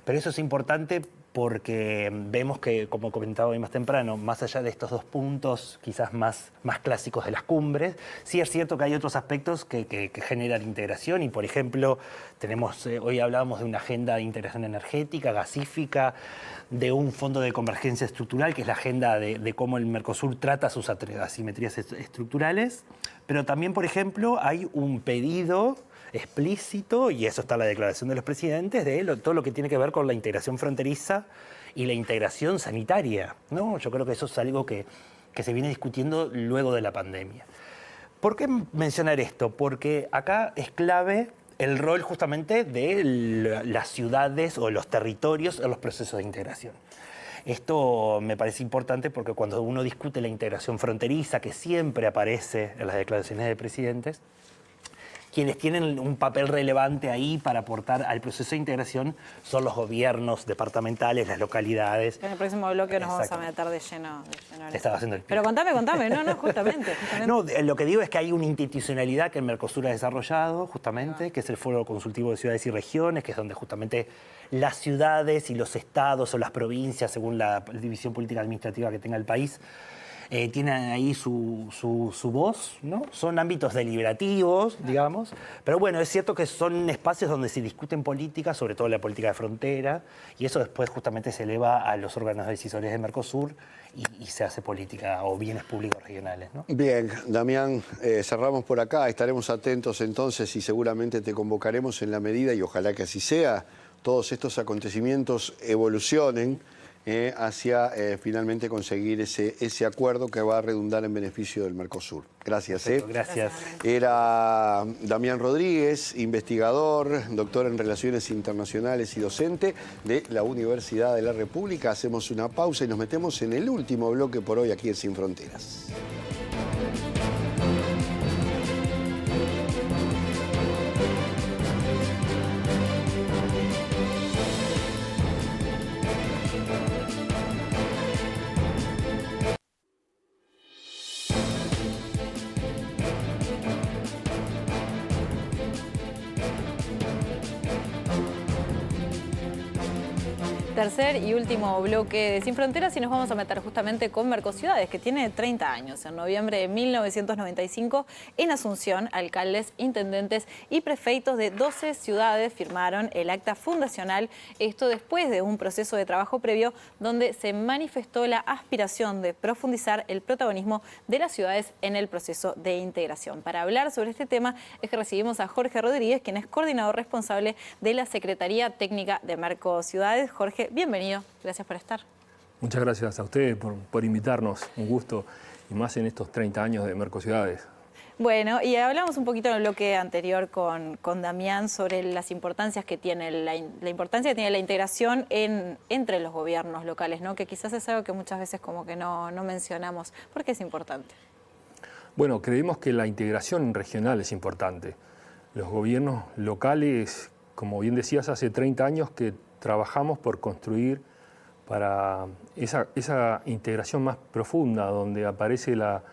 Pero eso es importante porque vemos que, como comentaba hoy más temprano, más allá de estos 2 puntos quizás más clásicos de las cumbres, sí es cierto que hay otros aspectos que generan integración y, por ejemplo, hoy hablábamos de una agenda de integración energética, gasífica, de un fondo de convergencia estructural, que es la agenda de cómo el Mercosur trata sus asimetrías estructurales, pero también, por ejemplo, hay un pedido explícito, y eso está en la declaración de los presidentes, de todo lo que tiene que ver con la integración fronteriza y la integración sanitaria, ¿no? Yo creo que eso es algo que se viene discutiendo luego de la pandemia. ¿Por qué mencionar esto? Porque acá es clave el rol justamente de las ciudades o los territorios en los procesos de integración. Esto me parece importante porque cuando uno discute la integración fronteriza, que siempre aparece en las declaraciones de presidentes, quienes tienen un papel relevante ahí para aportar al proceso de integración son los gobiernos departamentales, las localidades. En el próximo bloque nos vamos a meter de lleno. Te estaba haciendo el pie. Pero contame, justamente. No, lo que digo es que hay una institucionalidad que el Mercosur ha desarrollado, justamente, que es el Foro Consultivo de Ciudades y Regiones, que es donde justamente las ciudades y los estados o las provincias, según la división política administrativa que tenga el país, tienen ahí su voz, ¿no? Son ámbitos deliberativos, digamos, pero bueno, es cierto que son espacios donde se discuten políticas, sobre todo la política de frontera, y eso después justamente se eleva a los órganos decisores de Mercosur y se hace política o bienes públicos regionales, ¿no? Bien, Damián, cerramos por acá, estaremos atentos entonces y seguramente te convocaremos en la medida, y ojalá que así sea, todos estos acontecimientos evolucionen hacia finalmente conseguir ese acuerdo que va a redundar en beneficio del Mercosur. Gracias. Perfecto, gracias. Era Damián Rodríguez, investigador, doctor en Relaciones Internacionales y docente de la Universidad de la República. Hacemos una pausa y nos metemos en el último bloque por hoy aquí en Sin Fronteras. Tercer y último bloque de Sin Fronteras y nos vamos a meter justamente con Mercociudades, que tiene 30 años. En noviembre de 1995, en Asunción, alcaldes, intendentes y prefeitos de 12 ciudades firmaron el acta fundacional. Esto después de un proceso de trabajo previo donde se manifestó la aspiración de profundizar el protagonismo de las ciudades en el proceso de integración. Para hablar sobre este tema es que recibimos a Jorge Rodríguez, quien es coordinador responsable de la Secretaría Técnica de Mercociudades. Jorge, bienvenido. Gracias por estar. Muchas gracias a ustedes por invitarnos. Un gusto, y más en estos 30 años de Mercociudades. Bueno, y hablamos un poquito en el bloque anterior con Damián sobre las importancias que tiene, la importancia que tiene la integración entre los gobiernos locales, ¿no? Que quizás es algo que muchas veces como que no mencionamos. ¿Por qué es importante? Bueno, creemos que la integración regional es importante. Los gobiernos locales, como bien decías, hace 30 años que trabajamos por construir para esa integración más profunda, donde aparece la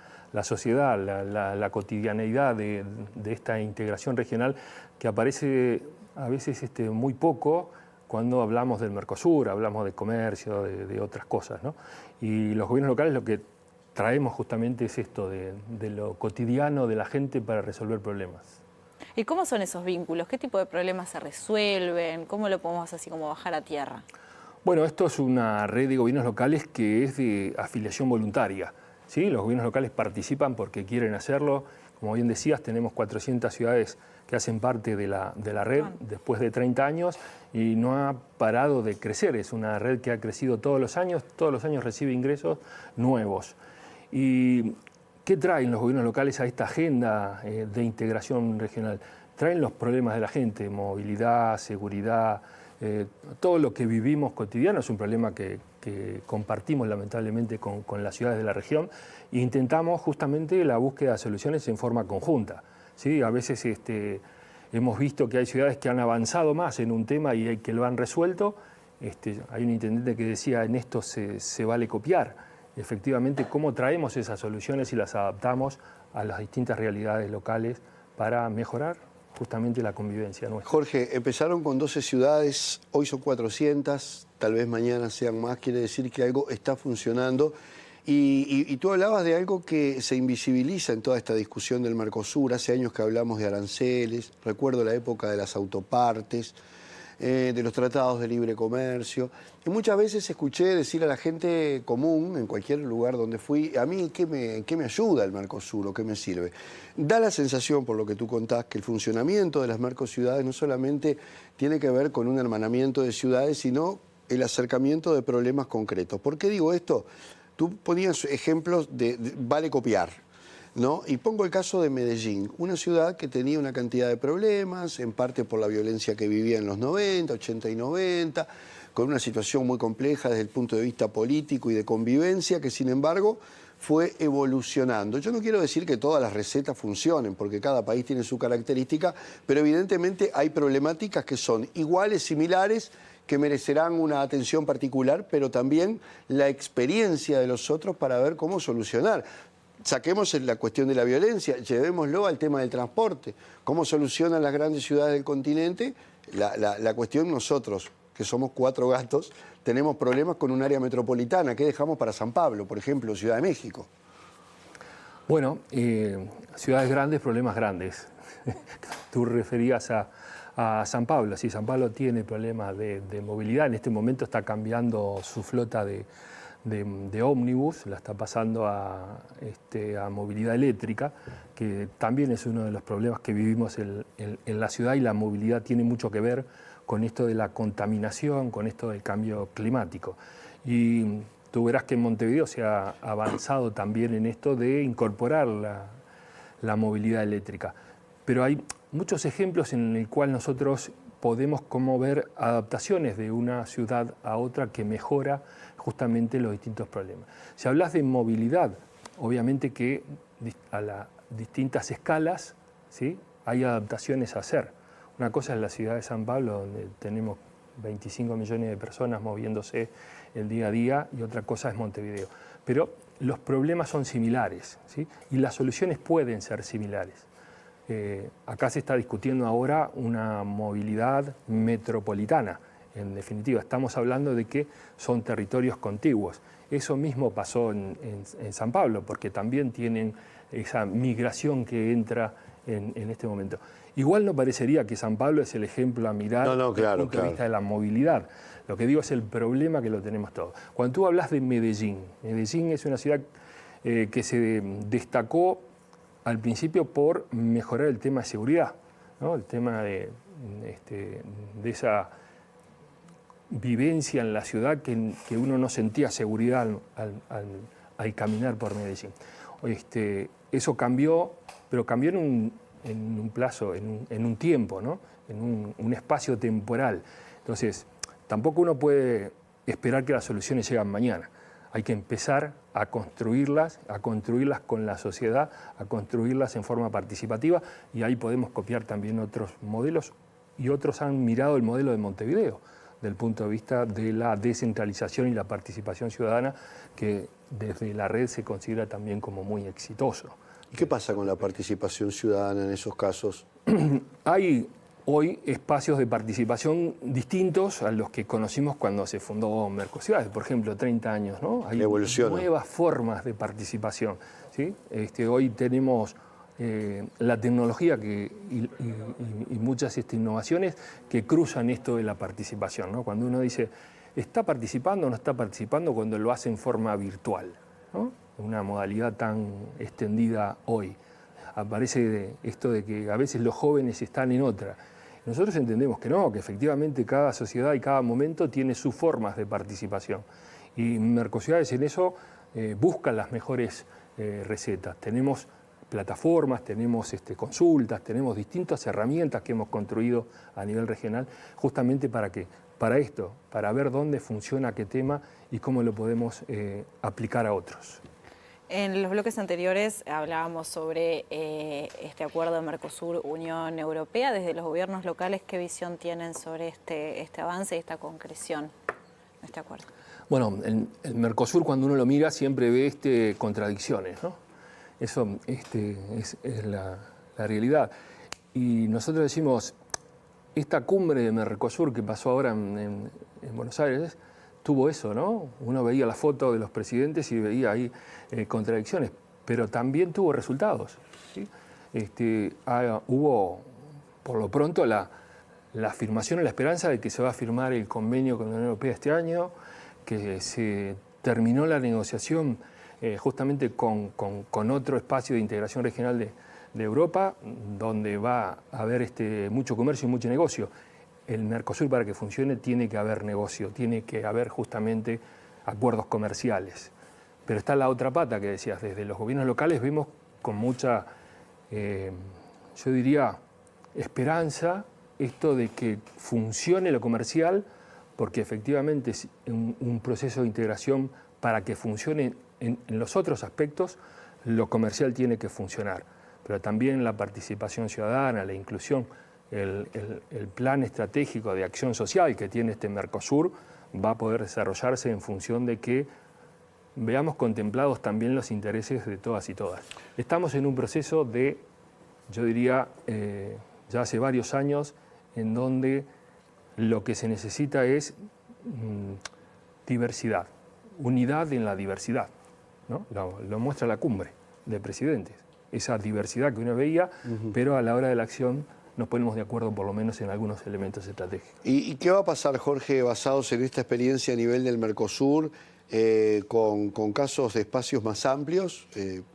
sociedad, la cotidianeidad de esta integración regional, que aparece a veces muy poco cuando hablamos del Mercosur, hablamos de comercio, de otras cosas, ¿no? Y los gobiernos locales lo que traemos justamente es esto de lo cotidiano de la gente para resolver problemas. ¿Y cómo son esos vínculos? ¿Qué tipo de problemas se resuelven? ¿Cómo lo podemos así como bajar a tierra? Bueno, esto es una red de gobiernos locales que es de afiliación voluntaria, ¿sí? Los gobiernos locales participan porque quieren hacerlo. Como bien decías, tenemos 400 ciudades que hacen parte de la red después de 30 años y no ha parado de crecer. Es una red que ha crecido todos los años recibe ingresos nuevos. ¿Y qué traen los gobiernos locales a esta agenda de integración regional? Traen los problemas de la gente, movilidad, seguridad, todo lo que vivimos cotidiano es un problema que compartimos lamentablemente con las ciudades de la región e intentamos justamente la búsqueda de soluciones en forma conjunta, ¿sí? A veces hemos visto que hay ciudades que han avanzado más en un tema y que lo han resuelto. Hay un intendente que decía, en esto se vale copiar. Efectivamente, cómo traemos esas soluciones y las adaptamos a las distintas realidades locales para mejorar justamente la convivencia nuestra. Jorge, empezaron con 12 ciudades, hoy son 400, tal vez mañana sean más, quiere decir que algo está funcionando. Y tú hablabas de algo que se invisibiliza en toda esta discusión del Mercosur. Hace años que hablamos de aranceles, recuerdo la época de las autopartes, de los tratados de libre comercio. Y muchas veces escuché decir a la gente común, en cualquier lugar donde fui, a mí, ¿qué me ayuda el Mercosur o qué me sirve? Da la sensación, por lo que tú contás, que el funcionamiento de las Mercociudades no solamente tiene que ver con un hermanamiento de ciudades, sino el acercamiento de problemas concretos. ¿Por qué digo esto? Tú ponías ejemplos de vale copiar, ¿no? Y pongo el caso de Medellín, una ciudad que tenía una cantidad de problemas, en parte por la violencia que vivía en los 90, 80 y 90, con una situación muy compleja desde el punto de vista político y de convivencia, que sin embargo fue evolucionando. Yo no quiero decir que todas las recetas funcionen, porque cada país tiene su característica, pero evidentemente hay problemáticas que son iguales, similares, que merecerán una atención particular, pero también la experiencia de los otros para ver cómo solucionar. Saquemos la cuestión de la violencia, llevémoslo al tema del transporte. ¿Cómo solucionan las grandes ciudades del continente? La cuestión nosotros, que somos 4 gatos, tenemos problemas con un área metropolitana. ¿Qué dejamos para San Pablo, por ejemplo, Ciudad de México? Bueno, ciudades grandes, problemas grandes. Tú referías a San Pablo. Sí, San Pablo tiene problemas de movilidad. En este momento está cambiando su flota de ómnibus, la está pasando a movilidad eléctrica, que también es uno de los problemas que vivimos en la ciudad, y la movilidad tiene mucho que ver con esto de la contaminación, con esto del cambio climático. Y tú verás que en Montevideo se ha avanzado también en esto de incorporar la movilidad eléctrica. Pero hay muchos ejemplos en el cual nosotros podemos como ver adaptaciones de una ciudad a otra que mejora justamente los distintos problemas. Si hablas de movilidad, obviamente que a las distintas escalas, ¿sí?, hay adaptaciones a hacer. Una cosa es la ciudad de San Pablo, donde tenemos 25 millones de personas moviéndose el día a día, y otra cosa es Montevideo. Pero los problemas son similares, ¿sí?, y las soluciones pueden ser similares. Acá se está discutiendo ahora una movilidad metropolitana. En definitiva, estamos hablando de que son territorios contiguos. Eso mismo pasó en San Pablo, porque también tienen esa migración que entra en este momento. Igual no parecería que San Pablo es el ejemplo a mirar desde el punto de vista de la movilidad. Lo que digo es el problema que lo tenemos todos. Cuando tú hablas de Medellín, Medellín es una ciudad que se destacó al principio por mejorar el tema de seguridad, ¿no? El tema de esa vivencia en la ciudad que uno no sentía seguridad al caminar por Medellín. Eso cambió, pero cambió en un plazo, en un tiempo, ¿no? En un espacio temporal. Entonces, tampoco uno puede esperar que las soluciones lleguen mañana. Hay que empezar a construirlas con la sociedad, a construirlas en forma participativa, y ahí podemos copiar también otros modelos, y otros han mirado el modelo de Montevideo del punto de vista de la descentralización y la participación ciudadana, que desde la red se considera también como muy exitoso. ¿Y qué pasa con la participación ciudadana en esos casos? Hay hoy espacios de participación distintos a los que conocimos cuando se fundó Mercociudades, por ejemplo, 30 años, ¿no? Hay nuevas formas de participación, ¿sí? Hoy tenemos la tecnología y muchas innovaciones que cruzan esto de la participación, ¿no? Cuando uno dice, ¿está participando o no está participando? Cuando lo hace en forma virtual, ¿no? Una modalidad tan extendida hoy. Aparece esto de que a veces los jóvenes están en otra. Nosotros entendemos que no, que efectivamente cada sociedad y cada momento tiene sus formas de participación. Y Mercociudades en eso busca las mejores recetas. Tenemos plataformas, tenemos consultas, tenemos distintas herramientas que hemos construido a nivel regional, justamente para ¿qué? Para esto, para ver dónde funciona qué tema y cómo lo podemos aplicar a otros. En los bloques anteriores hablábamos sobre este acuerdo de Mercosur-Unión Europea. Desde los gobiernos locales, ¿qué visión tienen sobre este avance y esta concreción de este acuerdo? Bueno, el Mercosur, cuando uno lo mira, siempre ve contradicciones, ¿no? Eso es la realidad. Y nosotros decimos, esta cumbre de Mercosur que pasó ahora en Buenos Aires, tuvo eso, ¿no? Uno veía la foto de los presidentes y veía ahí contradicciones, pero también tuvo resultados, ¿sí? Hubo, por lo pronto, la afirmación o la esperanza de que se va a firmar el convenio con la Unión Europea este año, que se terminó la negociación justamente con otro espacio de integración regional de Europa, donde va a haber mucho comercio y mucho negocio. El Mercosur, para que funcione, tiene que haber negocio, tiene que haber justamente acuerdos comerciales. Pero está la otra pata que decías, desde los gobiernos locales vemos con mucha, yo diría, esperanza esto de que funcione lo comercial, porque efectivamente es un proceso de integración. Para que funcione en los otros aspectos, lo comercial tiene que funcionar, pero también la participación ciudadana, la inclusión. El plan estratégico de acción social que tiene Mercosur va a poder desarrollarse en función de que veamos contemplados también los intereses de todas y todas. Estamos en un proceso de, yo diría, ya hace varios años, en donde lo que se necesita es diversidad, unidad en la diversidad, ¿no? Lo muestra la cumbre de presidentes, esa diversidad que uno veía, pero a la hora de la acción nos ponemos de acuerdo por lo menos en algunos elementos estratégicos. ¿Y qué va a pasar, Jorge, basados en esta experiencia a nivel del Mercosur, con casos de espacios más amplios?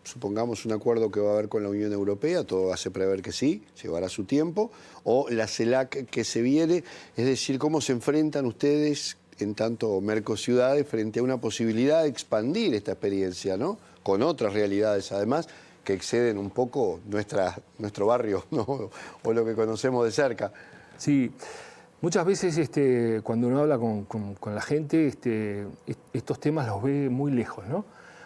Supongamos un acuerdo que va a haber con la Unión Europea, todo hace prever que sí, llevará su tiempo, o la CELAC que se viene, es decir, ¿cómo se enfrentan ustedes, en tanto Mercociudades, frente a una posibilidad de expandir esta experiencia, ¿no? Con otras realidades además, que exceden un poco nuestro barrio, ¿no? O lo que conocemos de cerca? Sí, muchas veces cuando uno habla con la gente, estos temas los ve muy lejos, ¿no?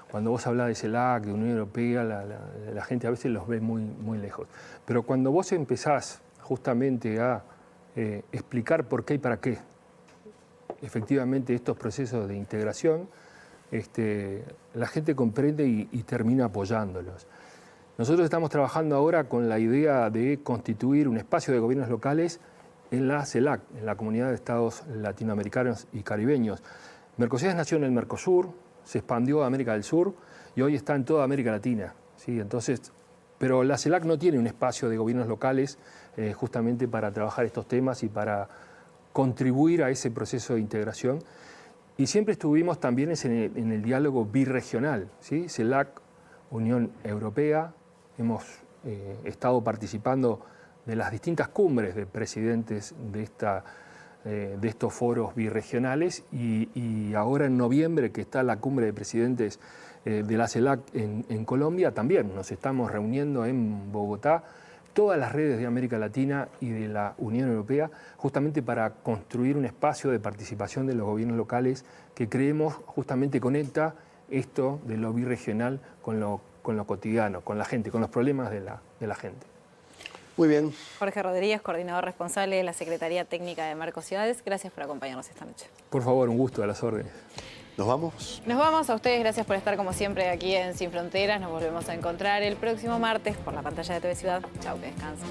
Cuando vos hablas de CELAC, de Unión Europea, la gente a veces los ve muy, muy lejos. Pero cuando vos empezás justamente a explicar por qué y para qué, efectivamente, estos procesos de integración, la gente comprende y termina apoyándolos. Nosotros estamos trabajando ahora con la idea de constituir un espacio de gobiernos locales en la CELAC, en la Comunidad de Estados Latinoamericanos y Caribeños. Mercosur nació en el Mercosur, se expandió a América del Sur y hoy está en toda América Latina, ¿sí? Entonces, pero la CELAC no tiene un espacio de gobiernos locales justamente para trabajar estos temas y para contribuir a ese proceso de integración. Y siempre estuvimos también en el diálogo birregional, ¿sí? CELAC, Unión Europea, hemos estado participando de las distintas cumbres de presidentes de estos foros birregionales y ahora en noviembre, que está la cumbre de presidentes de la CELAC en Colombia, también nos estamos reuniendo en Bogotá, todas las redes de América Latina y de la Unión Europea, justamente para construir un espacio de participación de los gobiernos locales que creemos justamente conecta esto de lo birregional con lo cotidiano, con la gente, con los problemas de la gente. Muy bien. Jorge Rodríguez, coordinador responsable de la Secretaría Técnica de Mercociudades, gracias por acompañarnos esta noche. Por favor, un gusto, a las órdenes. ¿Nos vamos? Nos vamos, a ustedes gracias por estar como siempre aquí en Sin Fronteras. Nos volvemos a encontrar el próximo martes por la pantalla de TV Ciudad. Chau, que descansen.